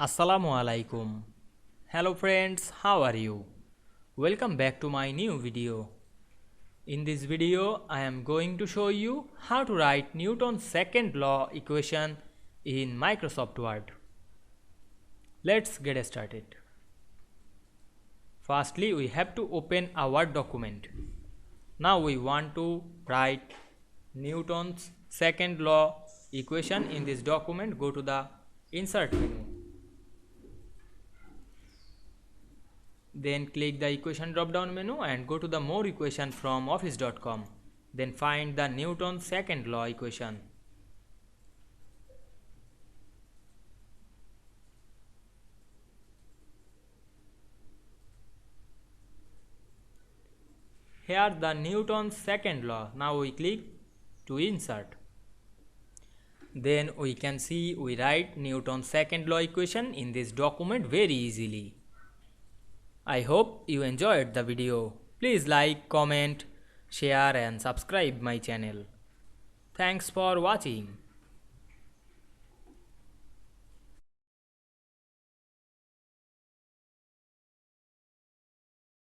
Assalamu Walaikum. Hello friends, how are you? Welcome back to my new video. In this video, I am going to show you how to write Newton's second law equation in Microsoft Word. Let's get started. Firstly, we have to open a Word document. Now we want to write Newton's second law equation in this document. Go to the Insert menu. Then click the equation drop down menu and go to the more equation from office.com. Then find the Newton's second law equation. Here the Newton's second law. Now we click to insert. Then we can see we write Newton's second law equation in this document very easily. I hope you enjoyed the video. Please like, comment, share and subscribe my channel. Thanks for watching.